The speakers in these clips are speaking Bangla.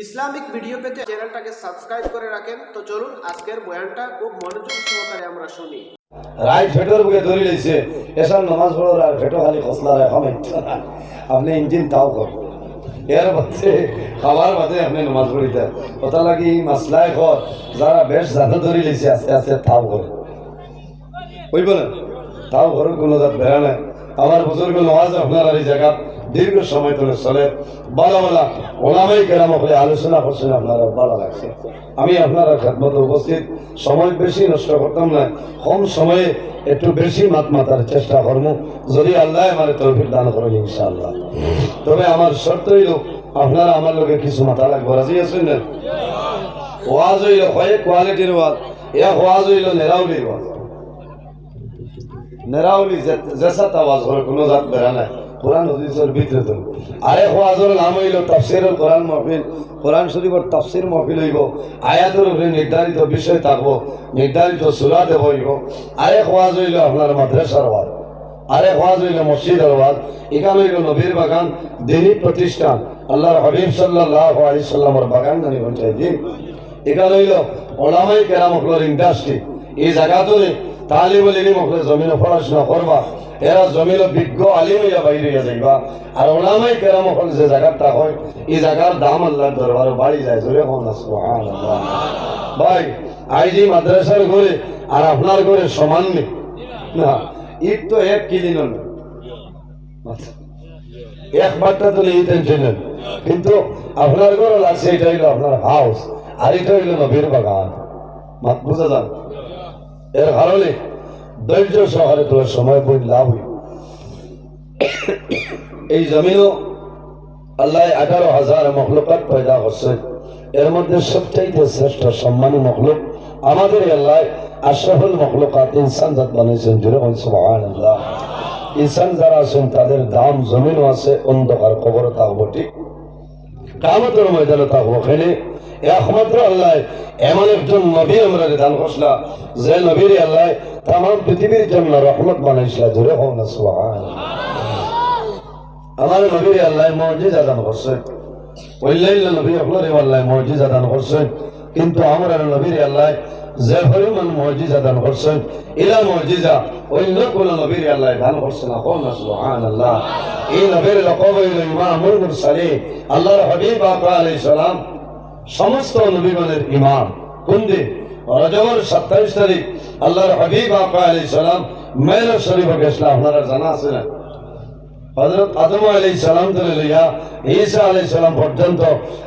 ইসলামিক ভিডিও পেতে চ্যানেলটাকে সাবস্ক্রাইব করে রাখেন। তো চলুন আজকের বয়ানটা খুব মনোযোগ সহকারে আমরা শুনি। রাইট ফেটোর বুকে ধরে লইছে এসব নামাজ পড়ো আর ফেটো খালি খসলা রাখা আপনি ইঞ্জিন তাও কর এর বাদে খাবার বাদে আপনি নামাজ পড়িতে কথা লাগি মাসলায় কর যারা বেশ জানা ধরে লইছে আস্তে আস্তে তাও করে বুঝব না তাও ঘরের কোনো জাত বেড়া না আমার বুজুর্গ নামাজ আপনার এই জায়গা দীর্ঘ সময় ধরে চলে বলা বলা ওলামাই কেরাম হয়ে আলোচনা করছেন আপনারা ভালো লাগছে। আমি আপনারা খেদমতে উপস্থিত সময় বেশি নষ্ট করতাম না, কম সময়ে একটু বেশি মাতার চেষ্টা করবো যদি আল্লাহ আমার তৌফিক দান করেন ইনশাআল্লাহ। তবে আমার শর্ত হইল আপনারা আমার লোকে কিছু মাথা লাগবে, রাজি আছেন না? ওয়াজ হইল কয়েক কোয়ালিটির ওয়াজ, এক ওয়াজ হইল নেরাউলির ওয়াজ। নেরাউলি জেসাত আওয়াজ করে কোনো জাত বেড়া নাই কোরআন হাদিসের ভিতরে তো। আরেক ওয়াজের নাম হইল তাফসীরুল কোরআন মাহফিল। কোরআন শরীফের তাফসীর মাহফিল হইব, আয়াতের উপরে নির্ধারিত বিষয় থাকবো, নির্ধারিত সূরা দেব হইব। আরেক ওয়াজ হইল আপনার মাদ্রাসার ওয়াজ, আরেক ওয়াজ হইল মসজিদের ওয়াজ। এখানে হইল নবীর বাগান, দ্বীনি প্রতিষ্ঠান, আল্লাহর হাবিব সাল্লাল্লাহু আলাইহি সাল্লামের বাগান নানি পঞ্চায়েত। এখানে হইল ওলামায়ে কেরাম হকলের ইন্ডাস্ট্রি। এই জায়গাতে তালিবুল ইলম হকলে জমিনে পড়াশোনা করবা, এরা জমিল বিজ্ঞ আলিম হইয়া বাইরে হইয়া যাইবা। আর ওলামায়ে কেরাম হকল যে জায়গাটা হয় এই জায়গার দাম আল্লাহর দরবারে বাড়ি যায়। জোরে কোন সুবহানাল্লাহ। ভাই আইজি মাদ্রাসার ঘরে আর আপনার ঘরে সমান নেই না, ঈদ তো এক কিলি নন, একবারটা তো নেই টেনশন, কিন্তু আপনার ঘরে লাগছে এটা হইল আপনার হাউস আর এটা হইল নবীর বাগান। মাত বুঝা যান? এর কারণে ধৈর্য সহকারে তোর সময় বই লাভ হই। এই জমিনও আল্লাহ 18,000 মখলুকাত পয়দা করছে, এর মধ্যে সবচাইতে শ্রেষ্ঠ সম্মানী মখলুক আমাদের আল্লাহ আশরাফুল মখলুকাত ইনসান জাত বানাইছেন। জোরে বলেন সুবহানাল্লাহ। ইনসান যারা আছেন তাদের দাম জমিনও আছে, অন্ধকার কবরও থাকবো, ঠিক কিয়ামতের ময়দানে থাকবো। এখানে একমাত্র আল্লাহ এমন একজন নবী আমরা দান করছিলাম যে নবীর আল্লাহ তাম পৃথিবীর জন্য রহমত বানাইছিল। জোরে হোক না সুবহানাল্লাহ। আমার নবীর আল্লাহ মুজিজা দান করছে, ওইলাইল নবী হকলের আল্লাহ মুজিজা দান করছেন, কিন্তু আমার নবীর আল্লাহ যে পরিমাণ মুজিজা দান করছেন ইলা মুজিজা অন্য কোন নবীর আল্লাহ দান করছে না। কোন সুবহানাল্লাহ। এই নবীর লকব হইল ইমামুল মুরসালিন, আল্লাহর হাবিব আকা আলাইহিস সালাম সমস্ত নবীগণের ইমাম। কোন দিন? রজবের 27 তারিখ আল্লাহর হাবিব আকা আলাইহিস সালাম মেরাজ শরীফে গেছিল। আপনারা জানা আছে না? হযরত আদম আলাইহিস সালাম থেকে লইয়া ঈসা আলাইহিস সালাম পর্যন্ত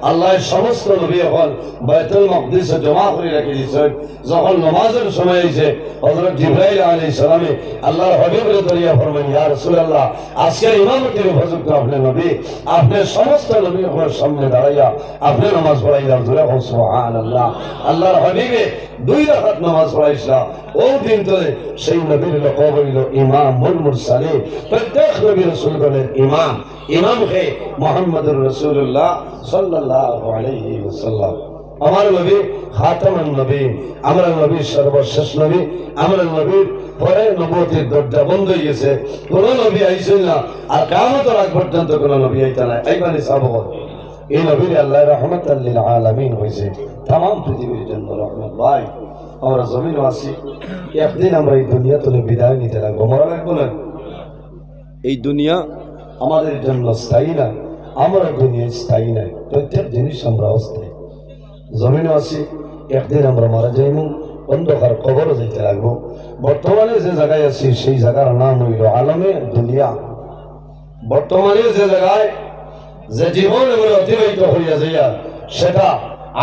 আল্লাহর সমস্ত নবী হল বাইতুল মাকদিসে জমা করে রেখে দিয়েছেন। যখন নামাজের সময় হয়েছে হযরত জিবরাইল আলাইহিস সালামে আল্লাহর হাবিবের দরিয়া ফরমান, ইয়া রাসূলুল্লাহ, আজকে ইমামতির উপযুক্ত আপনি নবী, আপনি সমস্ত নবী হলের সামনে দাঁড়াইয়া আপনি নামাজ পড়াইয়া। জোরে বল সুবহানাল্লাহ। আল্লাহর হাবিবে 2 রাকাত নামাজ পড়াইছিল। ও দিন ধরে সেই নবীর লকব হইল ইমামুল মুরসালিন, প্রত্যেক নবী রাসূলগণের ইমাম। ইমাম হে মুহাম্মদুর রাসূলুল্লাহ সাল্লাল্লাহু আলাইহি ওয়াসাল্লাম। আমার নবী খাতামুন নবী, আমরা নবী সর্বশেষ নবী। আমরা নবীর পরে নবুয়তের দরজা বন্ধ হয়ে গেছে, কোন নবী আইছেন না, আর কিয়ামতের আগ পর্যন্ত কোন নবী আইতা না। এইবারে সাবগত এই নবীর আল্লাহ রাহমাতাল লিল আলামিন হইছে, तमाम পৃথিবীর জন্য রহমত। ভাই আমরা জমিন আছি, একদিন আমরা এই দুনিয়া থেকে বিদায় নিতে লাগবো, মরা লাগবো না? এই দুনিয়া আমাদের জন্য স্থায়ী না, আমরা দুনিয়া স্থায়ী নাই, প্রত্যেক জিনিস আমরা অস্থায়ী। জমিন আছি, একদিন আমরা মারা যাইব, অন্ধকার কবরে যেতে লাগবো। বর্তমানে যে জায়গায় আছি সেই জায়গার নাম হইল আলমে দুনিয়া। বর্তমানে যে জায়গায় যে জীবন আমরা অতিবাহিত হইয়া যাইয়া সেটা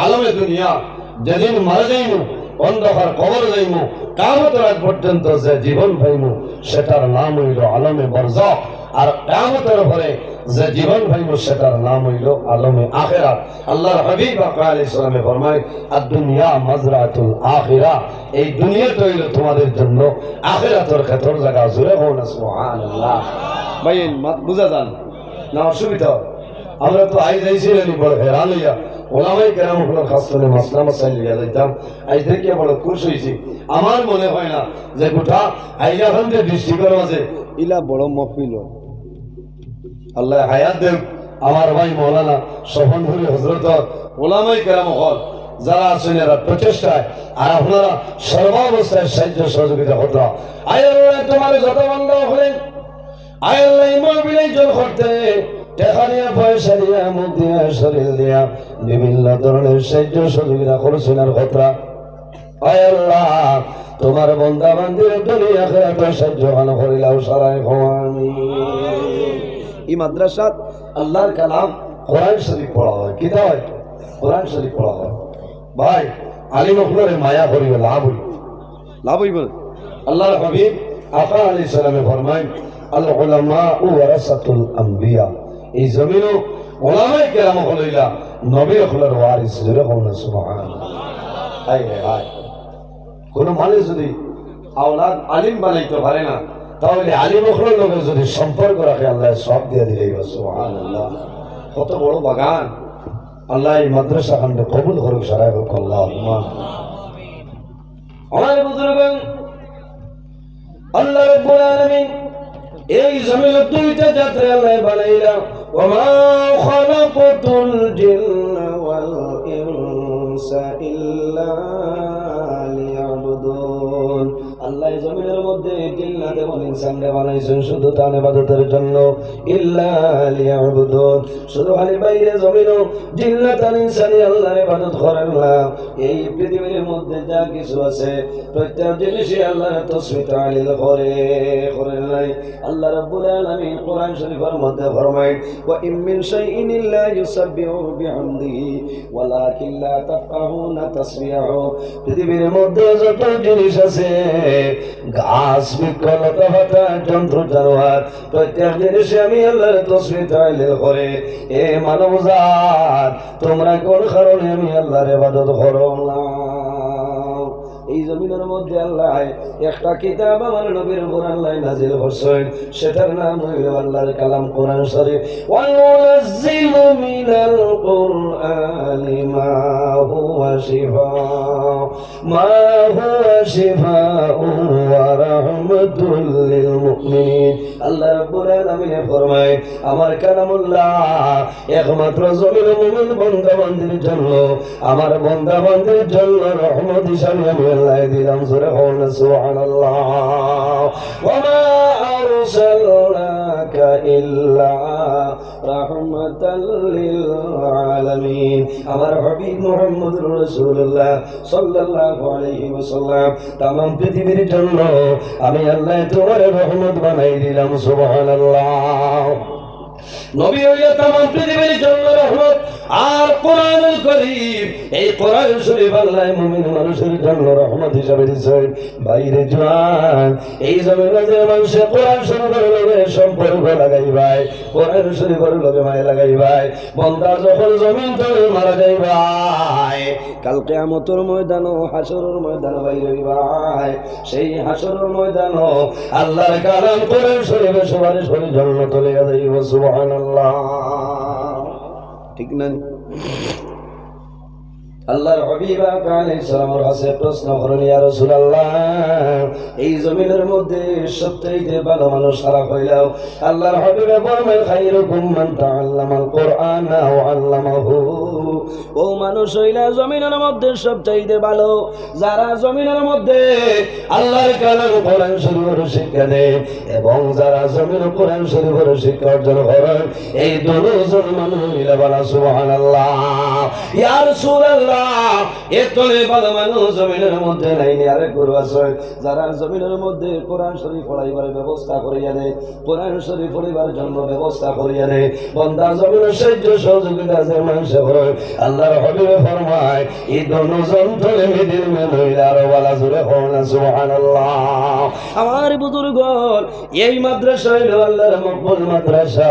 আলমে দুনিয়া। যেদিন মারা যাইব, অন্ধকার কবর যাইব, কিয়ামতের আগ পর্যন্ত যে জীবন পাইব সেটার নাম হইল আলমে বারজাখ। আর কিয়ামতের পরে যে জীবন পাইব সেটার নাম হইল আলমে আখিরাত। আল্লাহর হাবিব আকা আলাইহিস সালামে ফরমায়, আদ-দুনিয়া মাজরাতুল আখিরা, এই দুনিয়াটা হইল তোমাদের জন্য আখিরাতের ক্ষেত্র জায়গা। জোরে বল না সুবহানাল্লাহ। ভাই মাত বুঝা যান না? অসুবিধা? আমরা তো আই যাইছিলেন বড় হেরান হইয়া, ওলামায়ে কেরাম হলো খাস করে মাসলা মাসাইল লিয়া যাইতাম। আজ থেকে বড় খুশ হয়েছি। আমার মনে হয় না যে গোটা হাইলাকান্দি ডিস্ট্রিক্টের মাঝে ইলা বড় মহফিল। আল্লাহ হায়াত দেন, আমার ভাই মৌলানা সফনপুরি হজরত ওলামাই কেরাম হল যারা আছেন এরা প্রচেষ্টায় আর আপনারা সর্বাবস্থায় সাহায্য সহযোগিতা করতে আয় আল্লাহ তোমার যত বন্ধ হলেন আয় আল্লাহ ইমান বিলাই জল করতে টাকা দিয়া পয়সা দিয়া মুখ দিয়া শরীর দিয়া বিভিন্ন ধরনের সাহায্য সহযোগিতা করছেন আর কথা আয় আল্লাহ তোমার বন্দা বান্দির দুনিয়া আখিরাতে সাহায্য গান করিলাও সারাই আমিন। এই মাদ্রাসাত আল্লাহর কালাম কোরআন শরীফ পড়া হয় কি হয় কোরআন শরীফ পড়া হয় ভাই আলিম আপনারে মায়া করিবে লাভ হইব আল্লাহর হাবিব আকা আলাইহিস সালামে ফরমায় আল উলামা ওয়ারাসাতুল আম্বিয়া এই জমিনও উলামায়ে কেরাম হইলা নবী হলার ওয়ারিস জুরে হন সুবহানাল্লাহ। আয় রে আয় কোন মানুষ যদি আওলাদ আলিম বানাইতে পারে না তাহলে আলিম হলার লোকের যদি সম্পর্ক রাখে আল্লাহ সব দিয়ে দিলেই সুবহানাল্লাহ। কত বড় বাগান আল্লাহ এই মাদ্রাসা খানকে কবুল করুক সারাই হোক আল্লাহুম্মা আমিন। আমার বুজুর্গগণ আল্লাহ রাব্বুল আলামিন এই জমিন দুইটা যাত্রা আল্লাহ বানাইলা ওয়া মা খালাকাতুল জিন্না ওয়াল ইনসা ইল্লা লিয়াবুদুন। আল্লাহ জমিনের মধ্যে জিন্নাত এবং ইনসানকে বানাইছেন শুধু তার ইবাদতের জন্য ইল্লা লিয়াবুদুন। শুধু খালি বাইরে জমিনও জিন্নাত আর ইনসানি আল্লাহর ইবাদত করেন না। এই পৃথিবীর মধ্যে যা কিছু আছে প্রত্যেক জিনিসই আল্লাহর তাসবিহ তাহলিল করেন নাই। আল্লাহ রাব্বুল আলামিন কোরআন শরীফের মধ্যে ফরমায় ওয়া ইম মিন শাইইন ইল্লা ইউসাব্বিহু বিহামদিহি ওয়ালাকিন লা তাফকাহুনা তাসবিহাহু। পৃথিবীর মধ্যে যত জিনিস আছে ঘাস বৃক্ষলতা পাতা যন্ত্র জানোয়ার প্রত্যেক জিনিসে আমি আল্লাহর তাসবিহ তাহলিল করে। এ মানব জাত তোমরা কোন কারণে আমি আল্লাহর ইবাদত করো না? এই জমিনের মধ্যে আল্লাহ একটা কিতাব আমার নবীর উপর আল্লাহ নাযিল করছেন সেটার নাম হইল আল্লাহর কালাম কোরআন শরীফ। ওয়া নুনাজ্জিলু মিনাল কুরআনি মা হুয়া শিফাউন ওয়া রাহমাতুল লিল মুমিনিন। আল্লাহ রাব্বুল আলামিন ফরমায় আমার কালামুল্লাহ একমাত্র জমিনের মুমিন বান্দা বান্দির জন্য আমার বান্দা বান্দির জন্য রহমত হিসাবে আমি আল্লাহ দিলাম সূরা হন সুবহানাল্লাহ। ওয়া মা আরসালনাকা ইল্লা রাহমাতাল লিল আলামিন। আমার হাবিব মুহাম্মদুর রাসূলুল্লাহ সাল্লাল্লাহু আলাইহি ওয়াসাল্লাম तमाम পৃথিবীর জন্য আমি আল্লাহ তোমার রহমত বানাই দিলাম সুবহানাল্লাহ। নবী হইয়া तमाम পৃথিবীর জন্য রহমত আর কোরআনুল কারীম এই কোরআন শরীফ আল্লাহ মুমিন মানুষের জন্য রহমত হিসাবে দিয়েছেন। বাইরে জওয়ান এই জমিনে যে মানুষ কোরআন শরীফের লগে সম্পর্ক লাগাইবাই কোরআন শরীফের লগে মায়া লাগাইবাই বান্দা যখন জমিন থেকে মারা যাইবাই কাল কিয়ামতের ময়দানও হাশরের ময়দান বাইরে হইবাই। সেই হাশরের ময়দানও আল্লাহর কালাম কোরআন শরীফের সুপারিশ করে জান্নাতে লইয়া যাইব সুবহানাল্লাহ। ঠিক না? আল্লাহর হাবিব আলাইহিস সালামের কাছে প্রশ্ন করেন ইয়া রাসূলুল্লাহ এই জমিনের মধ্যে সবচেয়ে ভালো মানুষ কারা হইলো? আল্লাহর হাবিব ফরমায় খায়রুকুম মান তাআল্লামাল কুরআনা ওয়া আল্লামাহু। ও মানুষ হইলা জমিনের মধ্যে সবচেয়ে ভালো যারা জমিনের মধ্যে আল্লাহর কালাম কোরআন শরীফের শিক্ষা দেয় এবং যারা জমিনের কোরআন শরীফের শিক্ষা অর্জন করে। এই দুজন মানুষ মিলে বলা সুবহানাল্লাহ। ইয়া রাসূলুল্লাহ এতলে ভালো মানুষ জমিনের মধ্যে নাই আরে গুরু আছে যারা জমিনের মধ্যে কোরআন শরীফ পড়াইবার ব্যবস্থা করিয়া দেয় কোরআন শরীফ পড়িবার জন্য ব্যবস্থা করিয়া দেয় বান্দা জমিনের সাহায্য সহযোগিতা যে মানুষ করে। আল্লাহর হাবিব ফরমায় এই দুজন তলে মিদির মেনইলা আর ওয়ালা জুরে হন সুবহানাল্লাহ। আমার বুজুর্গগণ এই মাদ্রাসা হইল আল্লাহর মকবুল মাদ্রাসা।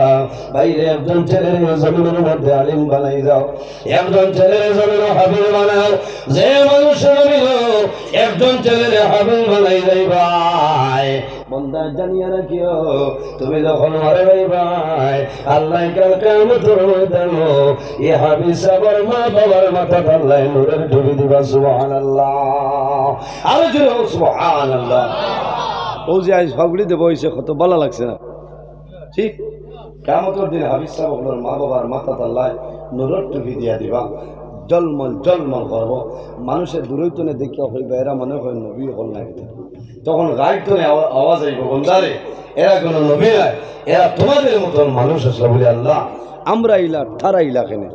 বাইরে একজন ছেলে জমিনের মধ্যে আলিম বানাই যাও একজন ছেলে জমিনের হাবিব বানাও। যে মানুষ নবীল একজন ছেলের হাবিব বানাই যাই ভাই বন্দা জানিয়া রাখিও তুমি যখন মারে যাই ভাই আল্লাহ কাল কিয়ামতের ময়দানে এই হাবিব সাহেবের মা বাবার মাথা আল্লাহ নূরের ডুবি দিবা সুবহানাল্লাহ। আর জোরে সুবহানাল্লাহ। ও যে আজ ফাগড়ি দেব হইছে কত ভালো লাগছে না? ঠিক কিয়ামতের দিন হাবিজ সাহেব হলোর মা বাবার মাথা তাল্লায় নুরর টুপি দিয়া দিবা, জলমল জলমল করবো। মানুষের দূরৈতনে দেখিয়া হইবে এরা মনে হয় নবী হল না। তখন গাইতনে আওয়াজ আইব, বন্দারে এরা কোনো নবী নয়, এরা তোমাদের মতন মানুষ আসলে। বলে আল্লাহ আমরা ইলা তারা ইলা কেনে?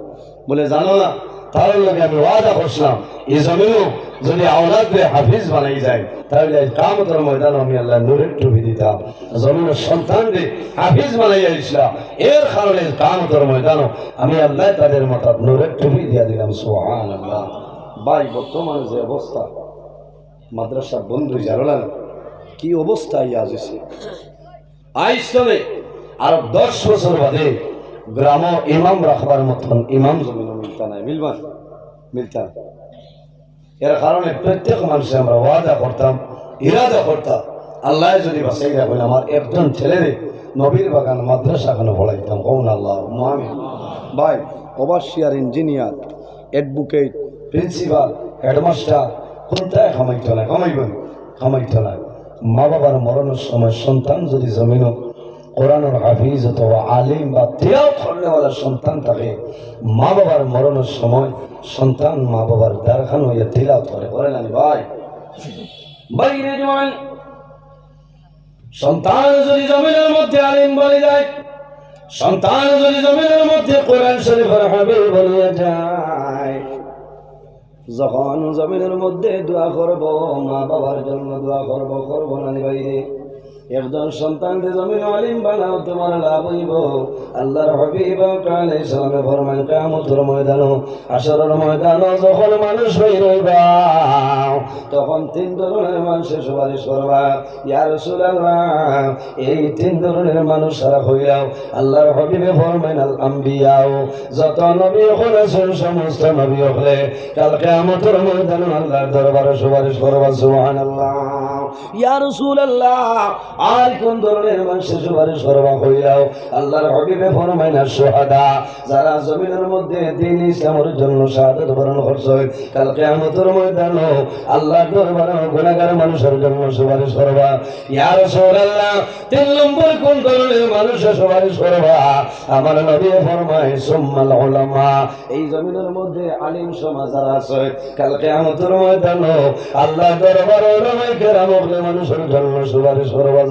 বলে জানো না, তার লগে আমি ওয়াদা করছিলাম এই জমিনও যদি আওলাদকে হাফিজ বানাই যায় তাহলে কিয়ামতের ময়দানে আমি আল্লাহ নূরের টুপি দিতাম, জমিনের সন্তানকে হাফিজ বানাইয়া ইসলাম। এর কারণে কিয়ামতের ময়দানে আমি আল্লাহ তাদের মাথায় নূরের টুপি দিয়া দিলাম। সুবহানাল্লাহ। ভাই বর্তমান যে অবস্থা মাদ্রাসা বন্ধু জানলাম কি অবস্থা আজ এসে আইসলে আর 10 বছর বাদে গ্রাম ইমাম রাখবার মতন ইমাম জমিন মিলতা নাই, মিলতা। এর কারণে প্রত্যেক মানুষে আমরা ওয়াদা করতাম, ইরাদা করতাম, আল্লাহ যদি বাঁচাই রাখবেন আমার একজন ছেলেরে নবীর বাগান মাদ্রাসা কেন পড়াইতাম। কৌন আল্লাহ আমি ভাই overseer, engineer, advocate, principal, headmaster কোনটায় কামাইতো না, কামাইতো না। মা বাবার মরণের সময় সন্তান যদি জমিনও কোরআনের হাফিজ অথবা আলিম বা তিলাওয়াত করনেওয়ালা সন্তান থাকে, মা বাবার মরণের সময় সন্তান মা বাবার দ্বারখান হইয়া তিলাওয়াত করে না ভাই। বাইরে জওয়ান সন্তান যদি জমিনের মধ্যে আলিম বলে যায়, সন্তান যদি জমিনের মধ্যে কোরআন শরীফের হাফিজ বলে যায়, যখন জমিনের মধ্যে দোয়া করব মা বাবার জন্য দোয়া করব না বাইরে। একজন সন্তানকে জমিন আলিম বানাও তোমার লাভ হইব। আল্লাহর হাবিব আলাইহিস সালামে ফরমান কিয়ামতের ময়দানে হাশরের ময়দানে যখন মানুষ হই রইবা তখন 3 ধরনের মানুষের সুপারিশ করবা। ইয়া রাসূলুল্লাহ এই 3 ধরনের মানুষ সারা হইয়াও আল্লাহর হাবিবে ফরমান আল আম্বিয়াও, যত নবী হলে সমস্ত নবী হলে কাল কিয়ামতের ময়দানে আল্লাহর দরবারে সুপারিশ করবা। সুবহানাল্লাহ। ইয়া রাসূলুল্লাহ আর কোন ধরনের মানুষের সুপারিশ করবা হইয়াও আল্লাহর হাবিবে ফরমাইনা শুহাদা, যারা জমিনের মধ্যে দ্বীন ইসলামের জন্য শাহাদাত বরণ করছে কাল কিয়ামতের ময়দানে আল্লাহর দরবারে গুনাহগার মানুষের জন্য সুপারিশ করবা। ইয়া রাসূলুল্লাহ 3 নম্বর কোন ধরনের মানুষের সুপারিশ করবা? আমার নবী ফরমায় সুম্মাল উলামা, এই জমিনের মধ্যে আলিম সমাজ যারা আছে কাল কিয়ামতের ময়দানে আল্লাহর দরবারে উলামায়ে কেরাম মানুষের জন্য সুপারিশ করবা।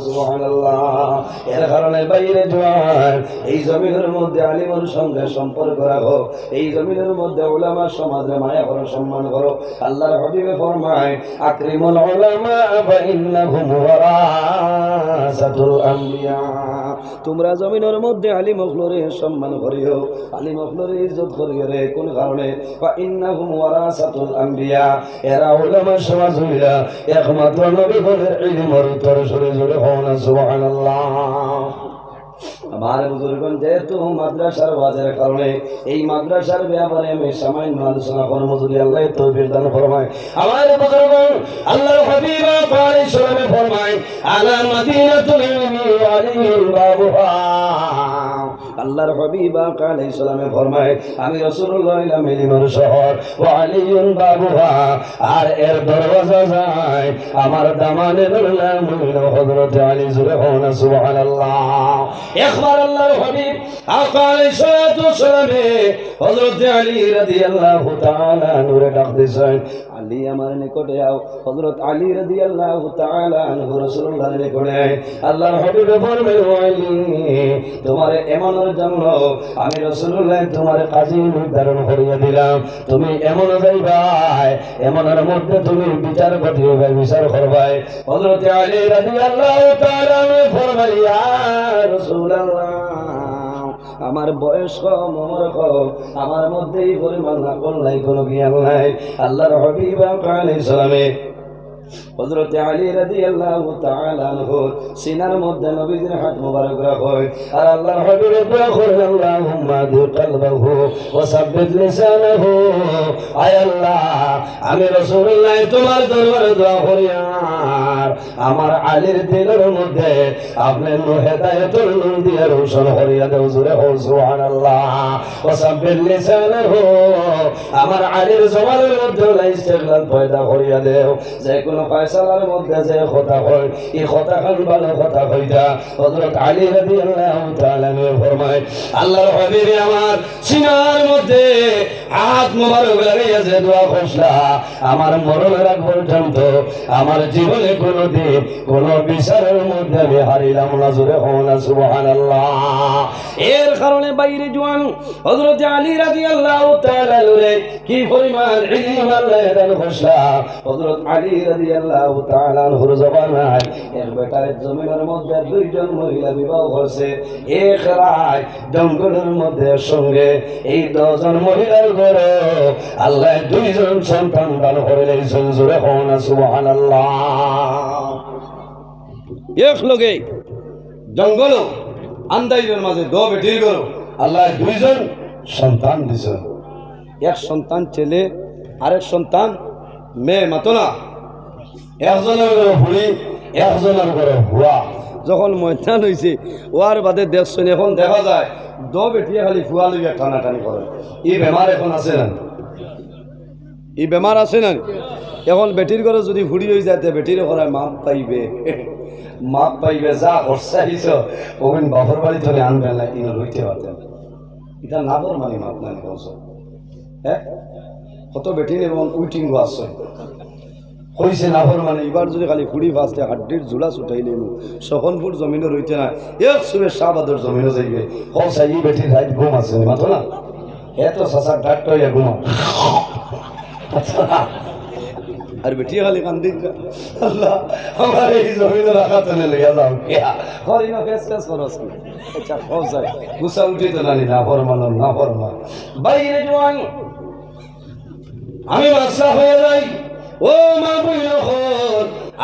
সুবহানাল্লাহ। এর কারণে বাইরে জওয়ান এই জমিনের মধ্যে আলিমের সঙ্গে সম্পর্ক রাখো, এই জমিনের মধ্যে উলামা সমাজে মায়া করো, সম্মান করো। আল্লাহর হাবিবে ফরমায় আকরিমুল উলামা ফা ইন্নাহুম ওয়ারাসাতুল আম্বিয়া, তোমরা জমিনের মধ্যে আলিম হলরে সম্মান করিও, আলিম হলরে ইজ্জত করিও রে। কোন কারণে? ফা ইন্নাহুম ওয়ারাসাতুল আম্বিয়া, এরা উলামা সমাজ হইলা একমাত্র নবী বলের ইলমের উত্তর সরে জোরে হওয়া। সুবহানাল্লাহ। আমার বুজুর্গণ যেহেতু মাদ্রাসার ওয়াজের কারণে এই মাদ্রাসার ব্যাপারে আমি সামান্য আলোচনা করব, যদি আল্লাহ তৌফিক দান ফরমায়। আমার বুজুর্গণ আল্লাহর হাবিব আলাইহিস সালাম ফরমায় আলা মাদিনাতুল ইলমি ওয়া আলাইহিল বাবুহা, আল্লাহর হাবিব আলাইহিস সালাম ফরমায় আমি রাসূলুল্লাহ ইলমের শহর ওয়া আলাইহিল বাবুহা, আর এর দরওয়াজা যায় আমার দামানের নাম হযরত আলী। জোরে হওয়া সুবহানাল্লাহ। একবার আল্লাহর হাবিব আলাইহিস সালাতু ওয়াসসালামে হযরত আলী রাদিয়াল্লাহু তাআলা নূরে ডাক দিয়েছেন, আলী আমার নিকটে আও। হযরত আলী রাদিয়াল্লাহু তাআলা আনহু রাসূলুল্লাহর নিকটে আল্লাহর হাবিব ফরমায় আলী তোমার এমনের জন্য আমি রাসূলুল্লাহ তোমার কাজী নির্ধারণ করিয়া দিলাম, তুমি এমন যাইবাই এমনের মধ্যে তুমি বিচার করিবে, বিচার করবাই। হযরত আলী রাদিয়াল্লাহু তাআলা ফরমায় ইয়া রাসূলুল্লাহ আমার বয়স কম, আমার কম, আমার মধ্যেই পরিমাণ আকল নাই, কোনো জ্ঞান নাই। আল্লাহর হাবিব আলাইহিস সালামে হযরত আলী রাদিয়াল্লাহু তাআলা আনহু সিনার মধ্যে নবীজির হাত মোবারক রাখে, আর আল্লাহর হাবিব দোয়া করেন আল্লাহুম্মা দি কলবহু ওয়া সাব্বিত লিসানাহু। আয় আল্লাহ আমি রাসূলুল্লাহ তোমার দরবারে দোয়া করি আর আমার আলীর দিলের মধ্যে আপনি হেদায়েতের নূর দিয়ে রোশন করিয়া দাও। জোরে হো সুবহানাল্লাহ। ওয়া সাব্বিত লিসানাহু, আমার আলীর জবানের মধ্যে ইস্তিগলাল পয়দা করিয়া দাও, যে কোন কোনো ফয়সালার মধ্যে যে কথা হয় এই কথা খান ভালো কথা কইতা হযরত আলী রাদিয়াল্লাহু তাআলা ফরমায় আল্লাহর হাবিব আমার সিনার মধ্যে হাত মোবারক লাগাইয়া যে দোয়া করছলা আমার মরণের আগ পর্যন্ত আমার জীবনে কোনোদিন কোনো বিচারের মধ্যে আমি হারিলাম না জোরে হও না সুবহানাল্লাহ এর কারণে বাইরে জওয়ান হযরত আলী রাদিয়াল্লাহু তাআলা নুরে কি পরিমাণ ইলম আল্লাহ দান করছলা হযরত আলী রাদিয়াল্লাহু তাআলা নুর জবানায় এর বেটার জমিনের মধ্যে দুইজন মহিলা বিবাহ করছে এক রাত জঙ্গলের মধ্যে সঙ্গে এই 10 জন মহিলার ঘরে আল্লাহ দুইজন সন্তান দান করে দিয়েছেন জোরে হও না সুবহানাল্লাহ এক লগে জঙ্গল আন্দাইরের মাঝে দো বেটির ঘর আল্লাহ দুইজন সন্তান দিয়েছেন এক সন্তান ছেলে আরেক সন্তান মেয়ে মাতো না একজনের ঘরে বুড়ি একজনের ঘরে হুয়া যখন ময়দান হয়েছে ওয়ার বাদে দেখছেন এখন দেখা যায় দো বেটিয়ে খালি ফুয়া লইয়া টানাটানি করে এই বেমার এখন আছে না এই বেমার আছে না এখন বেটির ঘরে যদি ফুড়ি হয়ে যায় বেটির ঘরে মাপ পাইবে যা খরচা হিস ওখান বাপর বাড়ি ধরে আনবেন না ইনো লইতে পারতেন এটা না বর মানে মাপ নানি বলছ হ্যাঁ কত বেটির এবং উইটিং আছে কইছে না বর মানে এবার যদি খালি ফুড়ি ফাঁসতে হাড্ডির ঝুলা ছুটাইলে সখন ফুট জমিনে রইতে না এক সুরে শাহবাদর জমিনে যাইবে খরচা এই বেটির রাইট ঘুম আছে মাতো না এত সাসার ডাক্তার হইয়া ঘুমা আর বেটিয়ে খালি কান্দি আল্লাহ আমার এই জমিনে রাখা তো লইয়া যাও কিয়া হরি না ফেস ফেস করস কি আচ্ছা খোঁজা গুসা উঠি তো নানি না ফরমান বাইরে জওয়ান আমি বাদশা হয়ে যাই ও মা বইল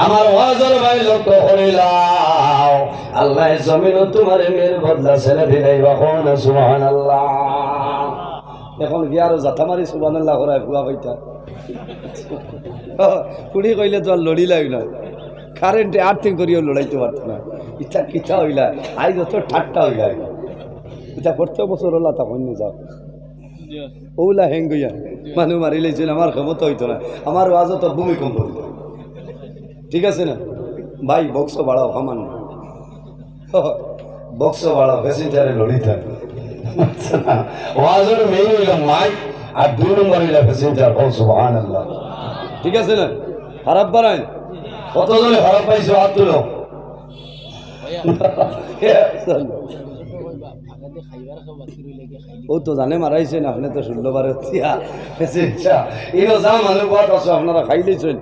আমার ওয়াজর ভাই লক্ষ্য করিলাও আল্লাহ জমিন তোমার মেয়ের বদলা ছেলে দিলাইবা কোন সুবহানাল্লাহ এখন গিয়ারও জাতা মারি সুবহানাল্লাহ করায় ফুয়া পাইতা কুড়ি কইলে তো আর লড়ি লাগ না কারেন্টে আর্থিং করিও লড়াইতে পারত না ইচ্ছা কিচ্ছা হইলা আই যত ঠাট্টা হইলা এটা করতে বছর হলা তখন নিয়ে যাও ওলা হ্যাং গইয়া মানুষ মারি লাইছিল আমার ক্ষমতা হইতো না আমার ওয়াজও তো ভূমিকম্প হইত ঠিক আছে না ভাই বক্স বাড়াও হামান বক্স বাড়াও প্যাসেঞ্জারে লড়ি থাকে ওয়াজের মেইন হইল মাইক আর 2 নম্বর হইল প্যাসেঞ্জার ও সুবহানাল্লাহ ঠিক আছে না খারাপ বাড়াই কতজনে খারাপ পাইছো হাত তুলো ও তো জানে মারাইছে না আপনি তো 16 বার যা মানুষ বাদ আছো আপনারা খাইলেছেন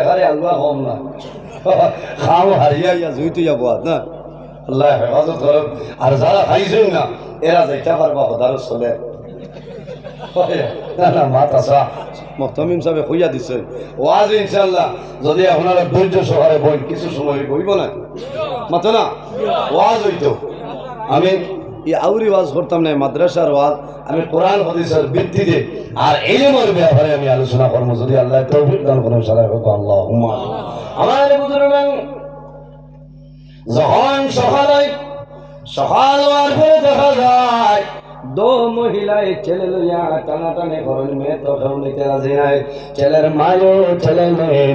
এখানে আলুয়া কম না খাও হারিয়া ইয়া জুই তুইয়া বাদ না আল্লাহ হেফাজত করুন আর যারা খাইছেন না এরা যাইতে পারবা হদারও চলে না মাতাসা মহতমিম সাহেব হইয়া দিছে ওয়াজ ইনশাআল্লাহ যদি আপনারা ধৈর্য সহকারে বই কিছু সময় বইব না মাতো না ওয়াজ হইতো আমি এই আউরি ওয়াজ করতাম না মাদ্রাসার ওয়াজ আমি কোরআন হাদিসের ভিত্তিতে আর ইলমের ব্যাপারে আমি আলোচনা করব যদি আল্লাহ তৌফিক দান করেন সারা আল্লাহুম্মা আমার বুজুর্গান যখন সকাল হওয়ার পরে দেখা যায় 2 মহিলায় ছেলে লইয়া টানাটানি করেন মেয়ে তো কেউ নিতে রাজি নাই ছেলের মায়ও ছেলে নেই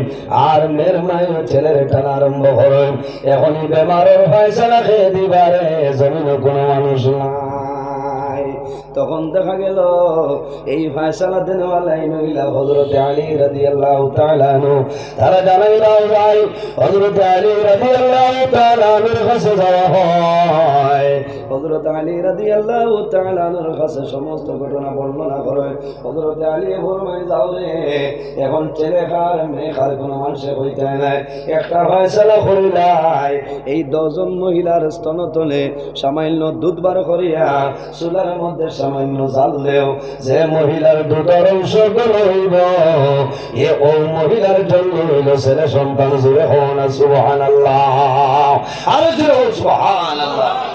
আর মেয়ের মায়ও ছেলের টানা আরম্ভ করেন এখনই বেমারের ফয়সালা খেয়ে দিবারে জমিনে কোনো মানুষ নাই তখন দেখা গেল এই ফয়সালা দেনওয়ালাই মহিলা হযরত আলী রাদিয়াল্লাহু তাআলা আনহু তারা জানাইলাও যায় হযরত আলী রাদিয়াল্লাহু তাআলা আনহুর কাছে যাওয়া হয় হযরত আলী রাদিয়াল্লাহু তাআলা আনহুর কাছে সমস্ত ঘটনা বর্ণনা করে হযরত আলী ফরমায় যাও রে এখন ছেলে খার মেয়ে খার কোনো মানুষে হইতে নাই একটা ফয়সালা করিলাই এই 10 জন মহিলার স্তনতলে সামান্য দুধ বার করিয়া চুলার মধ্যে সামান্য জাল দেও যে মহিলার দুধের অংশ হইব এ ও মহিলার জন্য হইল ছেলে সন্তান জুড়ে হন সুবহানাল্লাহ আর জুড়ে সুবহানাল্লাহ।